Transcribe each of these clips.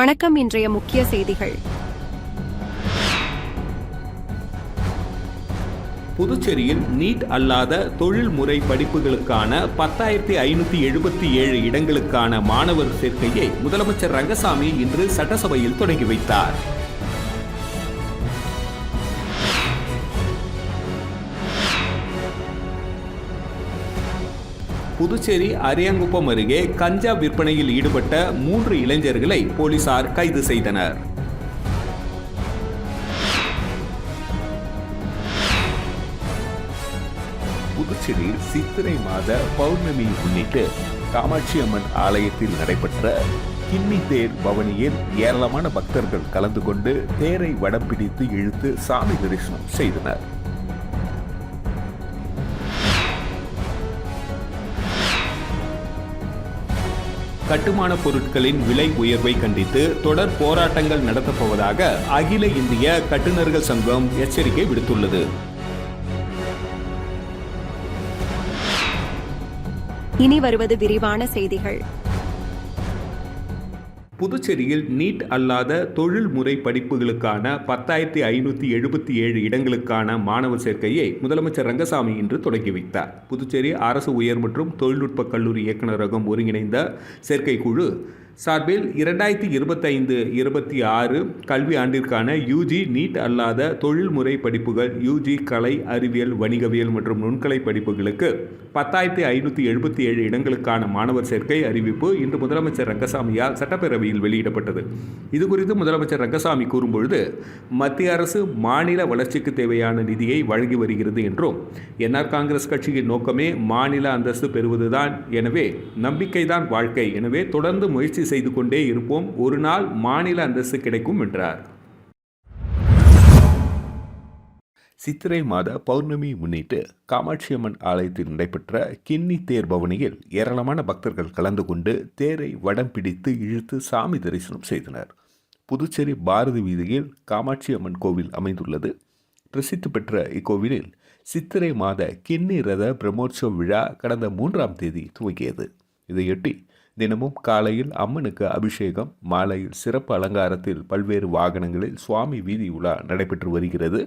வணக்கம். இன்றைய முக்கிய செய்திகள். புதுச்சேரியில் நீட் அல்லாத தொழில்முறை படிப்புகளுக்கான 10,577 இடங்களுக்கான மாணவர் சேர்க்கையை முதலமைச்சர் ரங்கசாமி இன்று சட்டசபையில் தொடங்கி வைத்தார். புதுச்சேரி அரியாங்குப்பம் அருகே கஞ்சா விற்பனையில் ஈடுபட்ட 3 இளைஞர்களை போலீசார் கைது செய்தனர். புதுச்சேரியில் சித்திரை மாத பௌர்ணமியை முன்னிட்டு காமாட்சி அம்மன் ஆலயத்தில் நடைபெற்ற கிண்ணி தேர் பவனியில் ஏராளமான பக்தர்கள் கலந்து கொண்டு தேரை வடம் பிடித்து இழுத்து சாமி தரிசனம் செய்தனர். கட்டுமான பொருட்களின் விலை உயர்வை கண்டித்து தொடர் போராட்டங்கள் நடத்தப்போவதாக அகில இந்திய கட்டுநர்கள் சங்கம் எச்சரிக்கை விடுத்துள்ளது. இனி வருவது விரிவான செய்திகள். புதுச்சேரியில் நீட் அல்லாத தொழில்முறை படிப்புகளுக்கான 10,577 இடங்களுக்கான மாணவர் சேர்க்கையை முதலமைச்சர் ரங்கசாமி இன்று தொடங்கி வைத்தார். புதுச்சேரி அரசு உயர் மற்றும் தொழில்நுட்ப கல்லூரி இயக்குநரகம் ஒருங்கிணைந்த சேர்க்கை குழு சார்பில் 2025-26 கல்வி ஆண்டிற்கான யூஜி நீட் அல்லாத தொழில்முறை படிப்புகள், யூஜி கலை, அறிவியல், வணிகவியல் மற்றும் நுண்கலை படிப்புகளுக்கு 10,577 இடங்களுக்கான மாணவர் சேர்க்கை அறிவிப்பு இன்று முதலமைச்சர் ரங்கசாமியால் சட்டப்பேரவையில் வெளியிடப்பட்டது. இதுகுறித்து முதலமைச்சர் ரங்கசாமி கூறும்பொழுது, மத்திய அரசு மாநில வளர்ச்சிக்கு தேவையான நிதியை வழங்கி வருகிறது என்றும், என்ஆர் காங்கிரஸ் கட்சியின் நோக்கமே மாநில அந்தஸ்து பெறுவதுதான், எனவே நம்பிக்கைதான் வாழ்க்கை, எனவே தொடர்ந்து முயற்சி செய்து கொண்டே இருப்போம், ஒரு நாள் மாநில அந்தஸ்து கிடைக்கும் என்றார். சித்திரை மாத பௌர்ணமி முன்னிட்டு காமாட்சி அம்மன் ஆலயத்தில் நடைபெற்ற கிண்ணி தேர் பவனியில் ஏராளமான பக்தர்கள் கலந்து கொண்டு தேரை வடம் பிடித்து இழுத்து சாமி தரிசனம் செய்தனர். புதுச்சேரி பாரதி வீதியில் காமாட்சி அம்மன் கோவில் அமைந்துள்ளது. பிரசித்தி பெற்ற இக்கோவிலில் சித்திரை மாத கிண்ணி ரத பிரம்மோற்சவ விழா கடந்த 3ஆம் தேதி துவங்கியது. இதையொட்டி தினமும் காலையில் அம்மனுக்கு அபிஷேகம், மாலையில் சிறப்பு அலங்காரத்தில் பல்வேறு வாகனங்களில் சுவாமி வீதி உலா நடைபெற்று வருகிறது.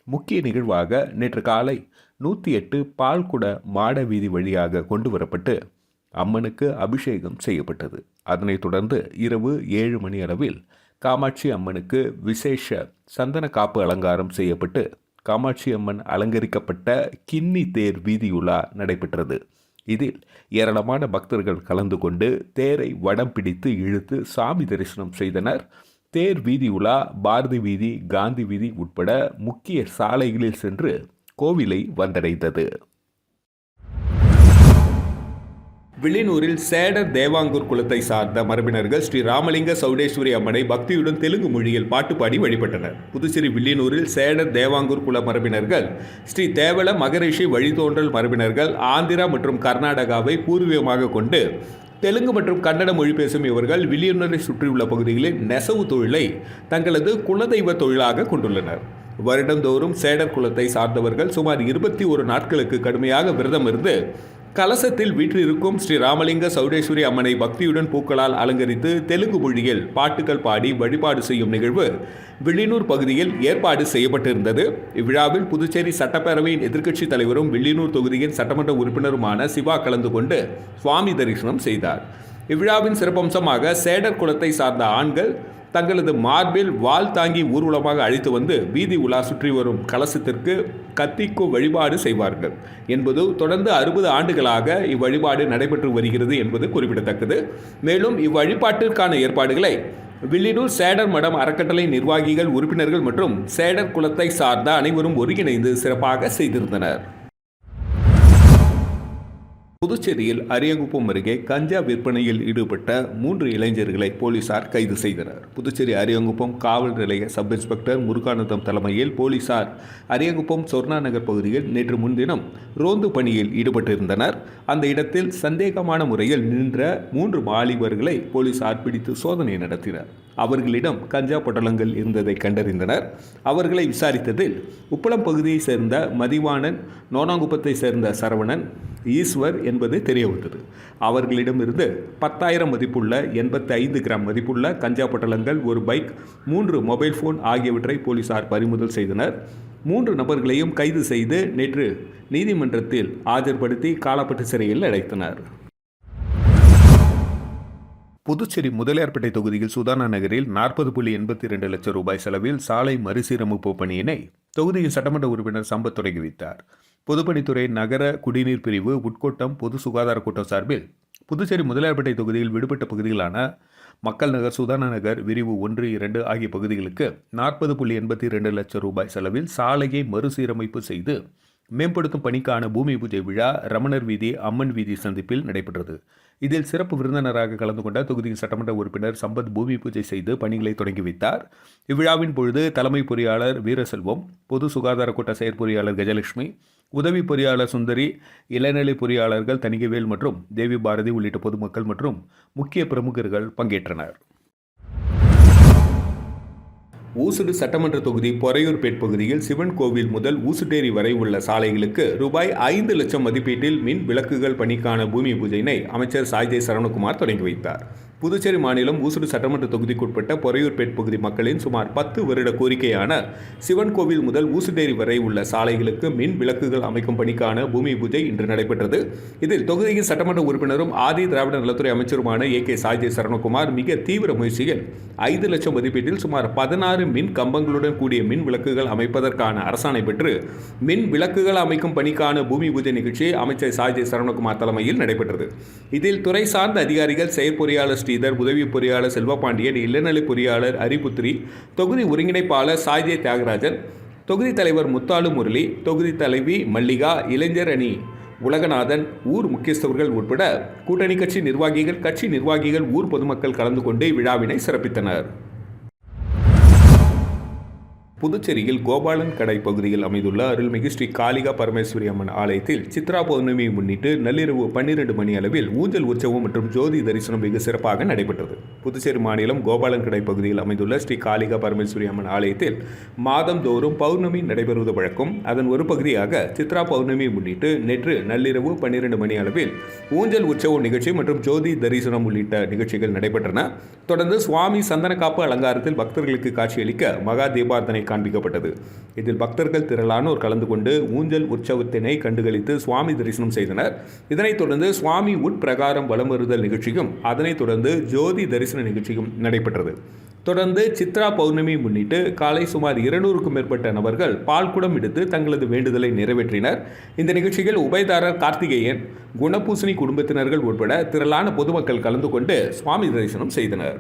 முக்கிய நிகழ்வாக நேற்று காலை 108 பால்குட மாட வீதி வழியாக கொண்டு வரப்பட்டு அம்மனுக்கு அபிஷேகம் செய்யப்பட்டது. அதனைத் தொடர்ந்து இரவு 7 மணி அளவில் காமாட்சி அம்மனுக்கு விசேஷ சந்தன காப்பு அலங்காரம் செய்யப்பட்டு காமாட்சி அம்மன் அலங்கரிக்கப்பட்ட கிண்ணி தேர் வீதியுலா நடைபெற்றது. இதில் ஏராளமான பக்தர்கள் கலந்து கொண்டு தேரை வடம் பிடித்து இழுத்து சாமி தரிசனம் செய்தனர். தேர் வீதி உலா பாரதி வீதி, காந்தி வீதி உட்பட முக்கிய சாலைகளில் சென்று கோவிலை வந்தடைந்தது. வில்லியனூரில் சேடர் தேவாங்கூர் குலத்தை சார்ந்த மரபினர்கள் ஸ்ரீ ராமலிங்க சௌடேஸ்வரி அம்மனை பக்தியுடன் தெலுங்கு மொழியில் பாட்டு பாடி வழிபட்டனர். புதுச்சேரி வில்லியனூரில் சேடர் தேவாங்கூர் குல மரபினர்கள், ஸ்ரீ தேவல மகரிஷி வழித்தோன்றல் மரபினர்கள் ஆந்திரா மற்றும் கர்நாடகாவை பூர்வீகமாக கொண்டு தெலுங்கு மற்றும் கன்னட மொழி பேசும் இவர்கள் வில்லியனூரை சுற்றியுள்ள பகுதிகளில் நெசவு தொழிலை தங்களது குலதெய்வ தொழிலாக கொண்டுள்ளனர். வருடந்தோறும் சேடர் குலத்தை சார்ந்தவர்கள் சுமார் 21 நாட்களுக்கு கடுமையாக விரதம் இருந்து கலசத்தில் வீற்றிருக்கும் ஸ்ரீ ராமலிங்க சௌடேஸ்வரி அம்மனை பக்தியுடன் பூக்களால் அலங்கரித்து தெலுங்கு மொழியில் பாட்டுகள் பாடி வழிபாடு செய்யும் நிகழ்வு வில்லியனூர் பகுதியில் ஏற்பாடு செய்யப்பட்டிருந்தது. இவ்விழாவில் புதுச்சேரி சட்டப்பேரவையின் எதிர்க்கட்சித் தலைவரும் வில்லியனூர் தொகுதியின் சட்டமன்ற உறுப்பினருமான சிவா கலந்து கொண்டு சுவாமி தரிசனம் செய்தார். இவ்விழாவின் சிறப்பம்சமாக சேடர் குலத்தை சார்ந்த ஆண்கள் தங்களது மார்பில் வால் தாங்கி ஊர்வலமாக அழைத்து வந்து வீதி உலா சுற்றி வரும் கலசத்திற்கு கத்திக்கு வழிபாடு செய்வார்கள் என்பது தொடர்ந்து 60 ஆண்டுகளாக இவ்வழிபாடு நடைபெற்று வருகிறது என்பது குறிப்பிடத்தக்கது. மேலும் இவ்வழிபாட்டிற்கான ஏற்பாடுகளை வில்லியனூர் சேடர் மடம் அறக்கட்டளை நிர்வாகிகள், உறுப்பினர்கள் மற்றும் சேடர் குலத்தை சார்ந்த அனைவரும் ஒருங்கிணைந்து சிறப்பாக செய்திருந்தனர். புதுச்சேரியில் அரியாங்குப்பம் அருகே கஞ்சா விற்பனையில் ஈடுபட்ட 3 இளைஞர்களை போலீசார் கைது செய்தனர். புதுச்சேரி அரியாங்குப்பம் காவல் நிலைய சப் இன்ஸ்பெக்டர் முருகானந்தம் தலைமையில் போலீசார் அரியாங்குப்பம் சொர்ணா நகர் பகுதியில் நேற்று முன்தினம் ரோந்து பணியில் ஈடுபட்டிருந்தனர். அந்த இடத்தில் சந்தேகமான முறையில் நின்ற 3 வாலிபர்களை போலீசார் பிடித்து சோதனை நடத்தினர். அவர்களிடம் கஞ்சா பொட்டலங்கள் இருந்ததை கண்டறிந்தனர். அவர்களை விசாரித்ததில் உப்பளம் பகுதியை சேர்ந்த மதிவாணன், நோனாங்குப்பத்தை சேர்ந்த சரவணன், ஈஸ்வர் என்பது தெரியவந்தது. அவர்களிடமிருந்து 10,000 மதிப்புள்ள 85 கிராம் மதிப்புள்ள கஞ்சா பொட்டலங்கள், ஒரு பைக், 3 மொபைல் போன் ஆகியவற்றை போலீசார் பறிமுதல் செய்தனர். 3 நபர்களையும் கைது செய்து நேற்று நீதிமன்றத்தில் ஆஜர்படுத்தி காலாப்பட்டு சிறையில் அடைத்தனர். புதுச்சேரி முதலியார்பேட்டை தொகுதியில் சுதானா நகரில் 40.82 லட்சம் ரூபாய் செலவில் சாலை மறுசீரமைப்பு பணியினை தொகுதியின் சட்டமன்ற உறுப்பினர் சம்பத் தொடங்கி வைத்தார். பொதுப்பணித்துறை நகர குடிநீர் பிரிவு உட்கோட்டம் பொது சுகாதார கூட்டம் சார்பில் புதுச்சேரி முதலியார்பேட்டை தொகுதியில் விடுபட்ட பகுதிகளான மக்கள் நகர், சுதானா நகர், விரிவு 1, 2 ஆகிய பகுதிகளுக்கு 40.82 லட்சம் ரூபாய் செலவில் சாலையை மறுசீரமைப்பு செய்து மேம்படுத்தும் பணிக்கான பூமி பூஜை விழா ரமணர் வீதி, அம்மன் வீதி சந்திப்பில் நடைபெற்றது. இதில் சிறப்பு விருந்தினராக கலந்து கொண்ட தொகுதியின் சட்டமன்ற உறுப்பினர் சம்பத் பூமி பூஜை செய்து பணிகளை தொடங்கி வைத்தார். இவ்விழாவின் பொழுது தலைமை பொறியாளர் வீரசெல்வம், பொது சுகாதார கூட்ட செயற்பொறியாளர் கஜலட்சுமி, உதவி பொறியாளர் சுந்தரி, இளநிலை பொறியாளர்கள் தணிகைவேல் மற்றும் தேவி பாரதி உள்ளிட்ட பொதுமக்கள் மற்றும் முக்கிய பிரமுகர்கள் பங்கேற்றனர். ஊசுடு சட்டமன்ற தொகுதி பொறையூர்பேட் பகுதியில் சிவன் கோவில் முதல் ஊசுட்டேரி வரை உள்ள சாலைகளுக்கு ரூபாய் 5 லட்சம் மதிப்பீட்டில் மின் விளக்குகள் பணிக்கான பூமி பூஜையினை அமைச்சர் சாய்ஜே சரவணகுமார் தொடங்கி வைத்தார். புதுச்சேரி மாநிலம் ஊசுடு சட்டமன்ற தொகுதிக்குட்பட்ட பொறையூர்பேட் பகுதி மக்களின் சுமார் 10 வருட கோரிக்கையான சிவன் கோவில் முதல் ஊசுட்டேரி வரை உள்ள சாலைகளுக்கு மின் விளக்குகள் அமைக்கும் பணிக்கான பூமி பூஜை இன்று நடைபெற்றது. இதில் தொகுதியின் சட்டமன்ற உறுப்பினரும் ஆதி திராவிட நலத்துறை அமைச்சருமான AK சாய்ஜே சரவணகுமார் மிக தீவிர முயற்சியில் 5 லட்சம் மதிப்பீட்டில் சுமார் 16 மின் கம்பங்களுடன் கூடிய மின் விளக்குகள் அமைப்பதற்கான அரசாணை பெற்று மின் விளக்குகள் அமைக்கும் பணிக்கான பூமி பூஜை நிகழ்ச்சி அமைச்சர் சாய்ஜே சரவணகுமார் தலைமையில் நடைபெற்றது. இதில் துறை சார்ந்த அதிகாரிகள், செயற்பொறியாளர் ஸ்ரீதர், உதவி பொறியாளர் செல்வபாண்டியன், இளநிலை பொறியாளர் அரிபுத்ரி, தொகுதி ஒருங்கிணைப்பாளர் சாய்ஜே தியாகராஜன், தொகுதி தலைவர் முத்தாலு முரளி, தொகுதி தலைவி மல்லிகா, இளைஞர் அணி உலகநாதன், ஊர் முக்கியஸ்தவர்கள் உட்பட கூட்டணி கட்சி நிர்வாகிகள், ஊர் பொதுமக்கள் கலந்து கொண்டு விழாவினை சிறப்பித்தனர். புதுச்சேரியில் கோபாலன் கடை பகுதியில் அமைந்துள்ள அருள்மிகு ஸ்ரீ காளிகா பரமேஸ்வரி அம்மன் ஆலயத்தில் சித்ரா பௌர்ணமியை முன்னிட்டு நள்ளிரவு 12 மணி அளவில் ஊஞ்சல் உற்சவம் மற்றும் ஜோதி தரிசனம் வெகு சிறப்பாக நடைபெற்றது. புதுச்சேரி மாநிலம் கோபாலன் கடை பகுதியில் அமைந்துள்ள ஸ்ரீ காளிகா பரமேஸ்வரி அம்மன் ஆலயத்தில் மாதந்தோறும் பௌர்ணமி நடைபெறுவது வழக்கம். அதன் ஒரு பகுதியாக சித்ரா பௌர்ணமியை முன்னிட்டு நேற்று நள்ளிரவு 12 மணி அளவில் ஊஞ்சல் உற்சவம் நிகழ்ச்சி மற்றும் ஜோதி தரிசனம் உள்ளிட்ட நிகழ்ச்சிகள் நடைபெற்றன. தொடர்ந்து சுவாமி சந்தனக்காப்பு அலங்காரத்தில் பக்தர்களுக்கு காட்சியளிக்க மகா தீபார்த்தனை காண்பிக்கப்பட்டது. இதில் பக்தர்கள் திரளானோர் கலந்து கொண்டு ஊஞ்சல் உற்சவத்தினை கண்டுகளித்து சுவாமி தரிசனம் செய்தனர். இதனைத் தொடர்ந்து சுவாமி உட்பிரகாரம் வலம் வருதல் நிகழ்ச்சியும், அதனைத் தொடர்ந்து ஜோதி தரிசன நிகழ்ச்சியும் நடைபெற்றது. தொடர்ந்து சித்ரா பௌர்ணமி முன்னிட்டு காலை சுமார் 200க்கும் மேற்பட்ட நபர்கள் பால்குடம் எடுத்து தங்களது வேண்டுதலை நிறைவேற்றினர். இந்த நிகழ்ச்சியில் உபயதாரர் கார்த்திகேயன், குணபூசணி குடும்பத்தினர்கள் உட்பட திரளான பொதுமக்கள் கலந்து கொண்டு சுவாமி தரிசனம் செய்தனர்.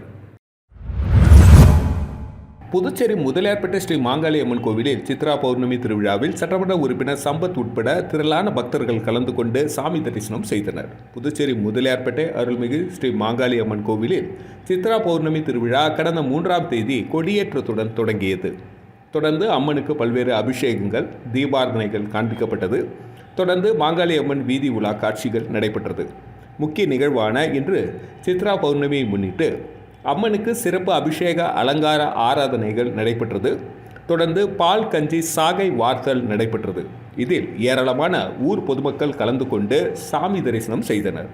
புதுச்சேரி முதலியார்பேட்டை ஸ்ரீ மாங்காளி அம்மன் கோவிலில் சித்ரா பௌர்ணமி திருவிழாவில் சட்டமன்ற உறுப்பினர் சம்பத் உட்பட திரளான பக்தர்கள் கலந்து கொண்டு சாமி தரிசனம் செய்தனர். புதுச்சேரி முதலியார்பேட்டை அருள்மிகு ஸ்ரீ மாங்காளி அம்மன் கோவிலில் சித்ரா பௌர்ணமி திருவிழா கடந்த 3ஆம் தேதி கொடியேற்றத்துடன் தொடங்கியது. தொடர்ந்து அம்மனுக்கு பல்வேறு அபிஷேகங்கள், தீபார்த்தனைகள் காண்பிக்கப்பட்டது. தொடர்ந்து மாங்காளி அம்மன் வீதி உலா காட்சிகள் நடைபெற்றது. முக்கிய நிகழ்வான இன்று சித்ரா பௌர்ணமியை முன்னிட்டு அம்மனுக்கு சிறப்பு அபிஷேக அலங்கார ஆராதனைகள் நடைபெற்றது. தொடர்ந்து பால் கஞ்சி சாகை வார்த்தல் நடைபெற்றது. இதில் ஏராளமான ஊர் பொதுமக்கள் கலந்து கொண்டு சாமி தரிசனம் செய்தனர்.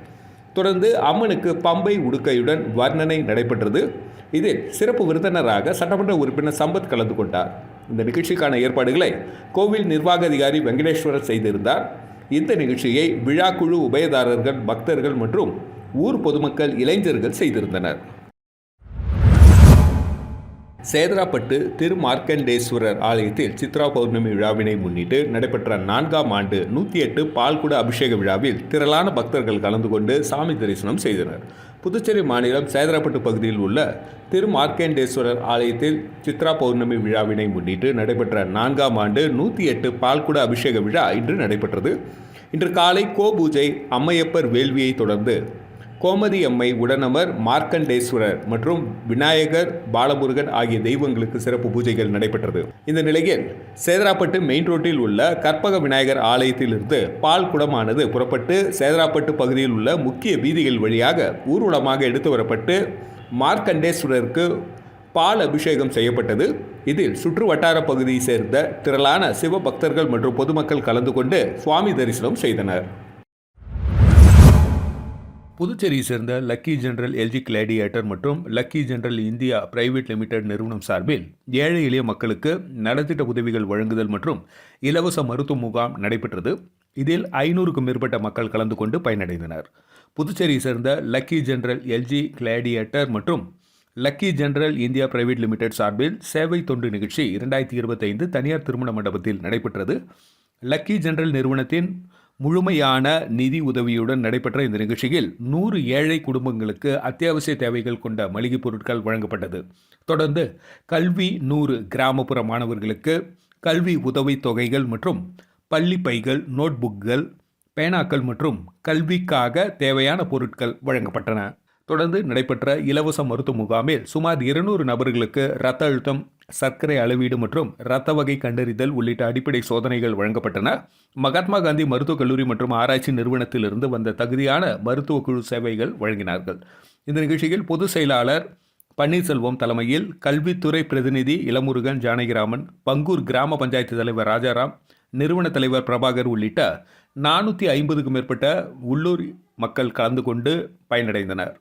தொடர்ந்து அம்மனுக்கு பம்பை உடுக்கையுடன் வர்ணனை நடைபெற்றது. இதில் சிறப்பு விருந்தினராக சட்டமன்ற உறுப்பினர் சம்பத் கலந்து கொண்டார். இந்த நிகழ்ச்சிக்கான ஏற்பாடுகளை கோவில் நிர்வாக அதிகாரி வெங்கடேஸ்வரர் செய்திருந்தார். இந்த நிகழ்ச்சியை விழாக்குழு உபயதாரர்கள், பக்தர்கள் மற்றும் ஊர் பொதுமக்கள், இளைஞர்கள் செய்திருந்தனர். சேதராப்பட்டு திருமார்க்கண்டேஸ்வரர் ஆலயத்தில் சித்ரா பௌர்ணமி விழாவினை முன்னிட்டு நடைபெற்ற 4ஆம் ஆண்டு 108 பால்குட அபிஷேக விழாவில் திரளான பக்தர்கள் கலந்து கொண்டு சாமி தரிசனம் செய்தனர். புதுச்சேரி மாநிலம் சேதராப்பட்டு பகுதியில் உள்ள திருமார்க்கண்டேஸ்வரர் ஆலயத்தில் சித்ரா பௌர்ணமி விழாவினை முன்னிட்டு நடைபெற்ற 4ஆம் ஆண்டு 108 பால்குட அபிஷேக விழா இன்று நடைபெற்றது. இன்று காலை கோபூஜை, அம்மையப்பர் வேள்வியை தொடர்ந்து கோமதி அம்மை, உடனமர், மார்க்கண்டேஸ்வரர் மற்றும் விநாயகர், பாலமுருகன் ஆகிய தெய்வங்களுக்கு சிறப்பு பூஜைகள் நடைபெற்றது. இந்த நிலையில் சேதராப்பட்டு மெயின் ரோட்டில் உள்ள கற்பக விநாயகர் ஆலயத்திலிருந்து பால் குடமானது புறப்பட்டு சேதராப்பட்டு பகுதியில் உள்ள முக்கிய வீதிகள் வழியாக ஊர்வலமாக எடுத்து வரப்பட்டு மார்க்கண்டேஸ்வரருக்கு பால் அபிஷேகம் செய்யப்பட்டது. இதில் சுற்று வட்டார பகுதியை சேர்ந்த திரளான சிவ பக்தர்கள் மற்றும் பொதுமக்கள் கலந்து கொண்டு சுவாமி தரிசனம் செய்தனர். புதுச்சேரியை சேர்ந்த லக்கி ஜெனரல் எல்ஜி கிளாடியேட்டர் மற்றும் lucky general India private limited நிறுவனம் சார்பில் ஏழை எளிய மக்களுக்கு நலத்திட்ட உதவிகள் வழங்குதல் மற்றும் இலவச மருத்துவ முகாம் நடைபெற்றது. இதில் 500க்கும் மேற்பட்ட மக்கள் கலந்து கொண்டு பயனடைந்தனர். புதுச்சேரியை சேர்ந்த லக்கி ஜெனரல் எல்ஜி கிளாடியேட்டர் மற்றும் lucky general India private limited சார்பில் சேவை தொண்டு நிகழ்ச்சி 2025 தனியார் திருமண மண்டபத்தில் நடைபெற்றது. லக்கி ஜெனரல் நிறுவனத்தின் முழுமையான நிதி உதவியுடன் நடைபெற்ற இந்த நிகழ்ச்சியில் 100 ஏழை குடும்பங்களுக்கு அத்தியாவசிய தேவைகள் கொண்ட மளிகைப் பொருட்கள் வழங்கப்பட்டது. தொடர்ந்து கல்வி 100 கிராமப்புற மாணவர்களுக்கு கல்வி உதவித் தொகைகள் மற்றும் பள்ளி பைகள், நோட்புக்குகள், பேனாக்கள் மற்றும் கல்விக்காக தேவையான பொருட்கள் வழங்கப்பட்டன. தொடர்ந்து நடைபெற்ற இலவச மருத்துவ முகாமில் சுமார் 200 நபர்களுக்கு இரத்த அழுத்தம், சர்க்கரை அளவீடு மற்றும் இரத்த வகை கண்டறிதல் உள்ளிட்ட அடிப்படை சோதனைகள் வழங்கப்பட்டன. மகாத்மா காந்தி மருத்துவக் கல்லூரி மற்றும் ஆராய்ச்சி நிறுவனத்திலிருந்து வந்த தகுதியான மருத்துவ குழு சேவைகள் வழங்கினார்கள். இந்த நிகழ்ச்சியில் பொதுச் செயலாளர் பன்னீர்செல்வம் தலைமையில் கல்வித்துறை பிரதிநிதி இளமுருகன், ஜானகிராமன், பங்கூர் கிராம பஞ்சாயத்து தலைவர் ராஜாராம், நிறுவன தலைவர் பிரபாகர் உள்ளிட்ட 450க்கும் மேற்பட்ட உள்ளூர் மக்கள் கலந்து கொண்டு பயனடைந்தனர்.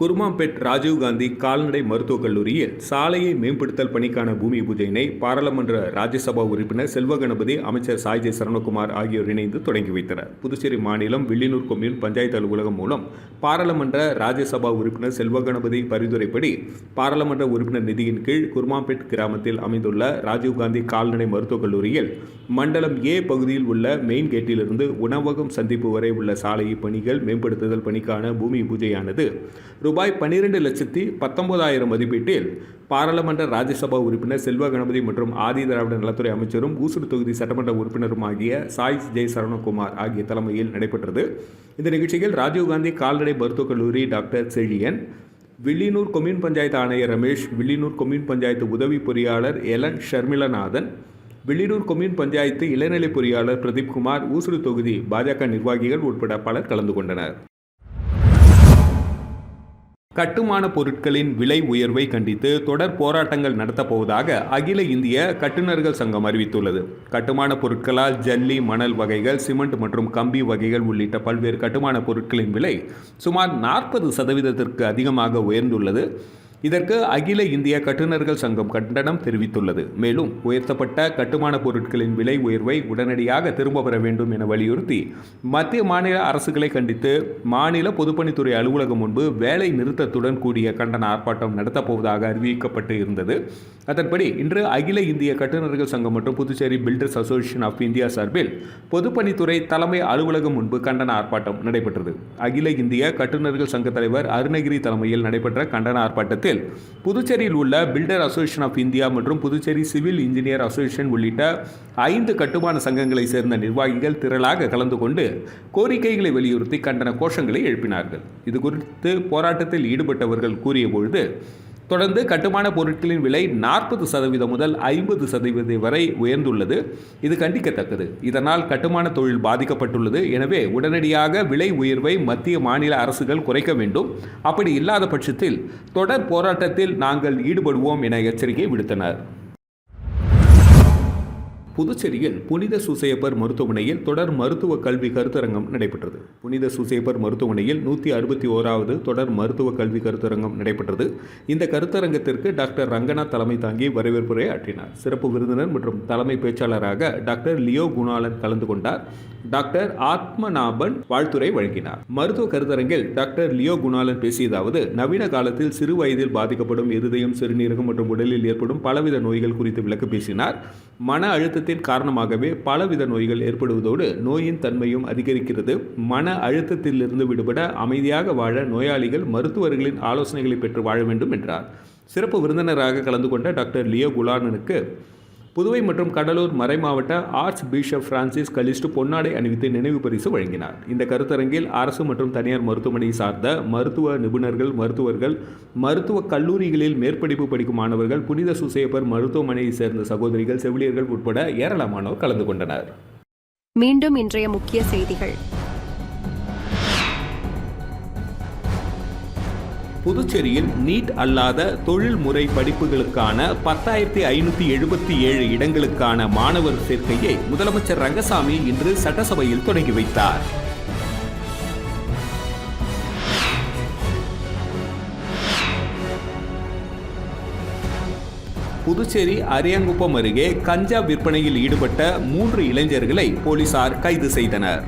குருமாம்பேட் ராஜீவ்காந்தி கால்நடை மருத்துவக் கல்லூரியில் சாலையை மேம்படுத்தல் பணிக்கான பூமி பூஜையினை பாராளுமன்ற ராஜ்யசபா உறுப்பினர் செல்வ கணபதி, அமைச்சர் சாய்ஜே சரவணகுமார் ஆகியோர் இணைந்து தொடங்கி வைத்தனர். புதுச்சேரி மாநிலம் வில்லியனூர் கொம்யூன் பஞ்சாயத்து அலுவலகம் மூலம் பாராளுமன்ற ராஜ்யசபா உறுப்பினர் செல்வ கணபதி பரிந்துரைப்படி பாராளுமன்ற உறுப்பினர் நிதியின் கீழ் குருமாம்பேட் கிராமத்தில் அமைந்துள்ள ராஜீவ்காந்தி கால்நடை மருத்துவக் கல்லூரியில் மண்டலம் ஏ பகுதியில் உள்ள மெயின் கேட்டிலிருந்து உணவகம் சந்திப்பு வரை உள்ள சாலை பணிகள் மேம்படுத்துதல் பணிக்கான பூமி பூஜையானது ரூபாய் 12,19,000 மதிப்பீட்டில் பாராளுமன்ற ராஜ்யசபா உறுப்பினர் செல்வ கணபதி மற்றும் ஆதி திராவிட நலத்துறை அமைச்சரும் ஊசுடு தொகுதி சட்டமன்ற உறுப்பினரும் ஆகிய சாய் ஜே சரவணகுமார் ஆகிய தலைமையில் நடைபெற்றது. இந்த நிகழ்ச்சியில் ராஜீவ்காந்தி கால்நடை மருத்துவக் கல்லூரி டாக்டர் செழியன், வில்லியனூர் கொம்யூன் பஞ்சாயத்து ஆணையர் ரமேஷ், வில்லியனூர் கொம்யூன் பஞ்சாயத்து உதவி பொறியாளர் எலன் ஷர்மிளநாதன், வில்லியனூர் கொம்யூன் பஞ்சாயத்து இளநிலை பொறியாளர் பிரதீப்குமார், ஊசுடு தொகுதி பாஜக நிர்வாகிகள் உட்பட பலர் கலந்து கொண்டனர். கட்டுமான பொருட்களின் விலை உயர்வை கண்டித்து தொடர் போராட்டங்கள் நடத்தப்போவதாக அகில இந்திய கட்டுநர்கள் சங்கம் அறிவித்துள்ளது. கட்டுமான பொருட்களால் ஜல்லி, மணல் வகைகள், சிமெண்ட் மற்றும் கம்பி வகைகள் உள்ளிட்ட பல்வேறு கட்டுமான பொருட்களின் விலை சுமார் 40% அதிகமாக உயர்ந்துள்ளது. இதற்கு அகில இந்திய கட்டுநர்கள் சங்கம் கண்டனம் தெரிவித்துள்ளது. மேலும் உயர்த்தப்பட்ட கட்டுமான பொருட்களின் விலை உயர்வை உடனடியாக திரும்ப பெற வேண்டும் என வலியுறுத்தி மத்திய மாநில அரசுகளை கண்டித்து மாநில பொதுப்பணித்துறை அலுவலகம் முன்பு வேலை நிறுத்தத்துடன் கூடிய கண்டன ஆர்ப்பாட்டம் நடத்தப்போவதாக அறிவிக்கப்பட்டு இருந்தது. அதன்படி இன்று அகில இந்திய கட்டுநர்கள் சங்கம் மற்றும் Puducherry builders association of India சார்பில் பொதுப்பணித்துறை தலைமை அலுவலகம் முன்பு கண்டன ஆர்ப்பாட்டம் நடைபெற்றது. அகில இந்திய கட்டுநர்கள் சங்க தலைவர் அருணகிரி தலைமையில் நடைபெற்ற கண்டன ஆர்ப்பாட்டத்தில் புதுச்சேரியில் உள்ள பில்டர் அசோசியேஷன் ஆஃப் இந்தியா மற்றும் புதுச்சேரி சிவில் இன்ஜினியர் அசோசியேஷன் உள்ளிட்ட 5 கட்டுமான சங்கங்களை சேர்ந்த நிர்வாகிகள் திரளாக கலந்து கொண்டு கோரிக்கைகளை வலியுறுத்தி கண்டன கோஷங்களை எழுப்பினார்கள். இது குறித்து போராட்டத்தில் ஈடுபட்டவர்கள் கூறியபொழுது, தொடர்ந்து கட்டுமான பொருட்களின் விலை 40% முதல் 50% வரை உயர்ந்துள்ளது. இது கண்டிக்கத்தக்கது. இதனால் கட்டுமான தொழில் பாதிக்கப்பட்டுள்ளது. எனவே உடனடியாக விலை உயர்வை மத்திய மாநில அரசுகள் குறைக்க வேண்டும். அப்படி இல்லாத பட்சத்தில் தொடர் போராட்டத்தில் நாங்கள் ஈடுபடுவோம் என எச்சரிக்கை விடுத்தனர். புதுச்சேரியில் புனித சூசையப்பர் மருத்துவமனையில் தொடர் மருத்துவ கல்வி கருத்தரங்கம் நடைபெற்றது. புனித சூசையப்பர் மருத்துவமனையில் 161வது தொடர் மருத்துவ கல்வி கருத்தரங்கம் நடைபெற்றது. இந்த கருத்தரங்கத்திற்கு டாக்டர் ரங்கநாத் தலைமை தாங்கி வரவேற்புரை ஆற்றினார். சிறப்பு விருந்தினர் மற்றும் தலைமை பேச்சாளராக டாக்டர் லியோ குணாலன் கலந்து கொண்டார். டாக்டர் ஆத்மநாபன் வாழ்த்துரை வழங்கினார். மருத்துவ கருத்தரங்கில் டாக்டர் லியோ குணாலன் பேசியதாவது, நவீன காலத்தில் சிறு வயதில் பாதிக்கப்படும் இருதயம், சிறுநீரகம் மற்றும் உடலில் ஏற்படும் பலவித நோய்கள் குறித்து விளக்க பேசினார். மன அழுத்தத்தின் காரணமாகவே பலவித நோய்கள் ஏற்படுவதோடு நோயின் தன்மையும் அதிகரிக்கிறது. மன அழுத்தத்திலிருந்து விடுபட அமைதியாக வாழ நோயாளிகள் மருத்துவர்களின் ஆலோசனைகளை பெற்று வாழ வேண்டும் என்றார். சிறப்பு விருந்தினராக கலந்து கொண்ட டாக்டர் லியோ குலானனுக்கு புதுவை மற்றும் கடலூர் மறைமாவட்ட ஆர்ச் பிஷப் பிரான்சிஸ் கலிஸ்டு பொன்னாடை அணிவித்து நினைவு பரிசு வழங்கினார். இந்த கருத்தரங்கில் அரசு மற்றும் தனியார் மருத்துவமனை சார்ந்த மருத்துவ நிபுணர்கள், மருத்துவர்கள், மருத்துவக் கல்லூரிகளில் மேற்படிப்பு படிக்கும் மாணவர்கள், புனித சூசையப்பர் மருத்துவமனையை சேர்ந்த சகோதரிகள், செவிலியர்கள் உட்பட ஏராளமானோர் கலந்து கொண்டனர். மீண்டும் இன்றைய முக்கிய செய்திகள். புதுச்சேரியில் நீட் அல்லாத தொழில்முறை படிப்புகளுக்கான 10,577 இடங்களுக்கான மாணவர் சேர்க்கையை முதலமைச்சர் ரங்கசாமி இன்று சட்டசபையில் தொடங்கி வைத்தார். புதுச்சேரி அரியாங்குப்பம் அருகே கஞ்சா விற்பனையில் ஈடுபட்ட 3 இளைஞர்களை போலீசார் கைது செய்தனர்.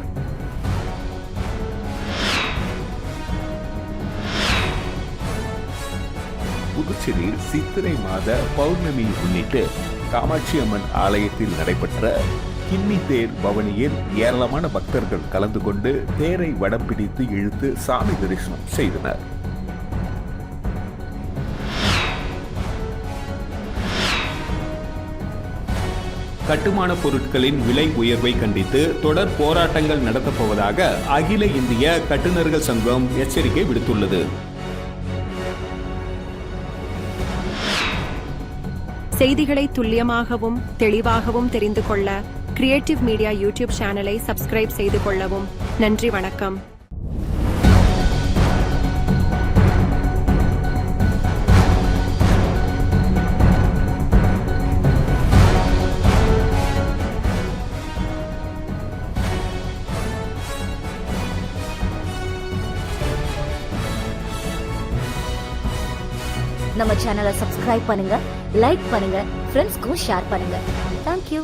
புதுச்சேரியில் சித்திரை மாத பௌர்ணமியை முன்னிட்டு காமாட்சி அம்மன் ஆலயத்தில் நடைபெற்ற கிண்ணி தேர் பவனியில் ஏராளமான பக்தர்கள் கலந்து கொண்டு தேரை வடம் பிடித்து இழுத்து சாமி தரிசனம் செய்தனர். கட்டுமான பொருட்களின் விலை உயர்வை கண்டித்து தொடர் போராட்டங்கள் நடத்தப்போவதாக அகில இந்திய கட்டுநர்கள் சங்கம் எச்சரிக்கை விடுத்துள்ளது. செய்திகளை துல்லியமாகவும் தெளிவாகவும் தெரிந்து கொள்ள கிரியேட்டிவ் மீடியா யூடியூப் சேனலை சப்ஸ்கிரைப் செய்து கொள்ளவும். நன்றி, வணக்கம். நம்ம சேனலை சப்ஸ்கிரைப் பண்ணுங்க, லைக் பண்ணுங்க, ஃப்ரெண்ட்ஸ்க்கும் ஷேர் பண்ணுங்க. தேங்க்யூ.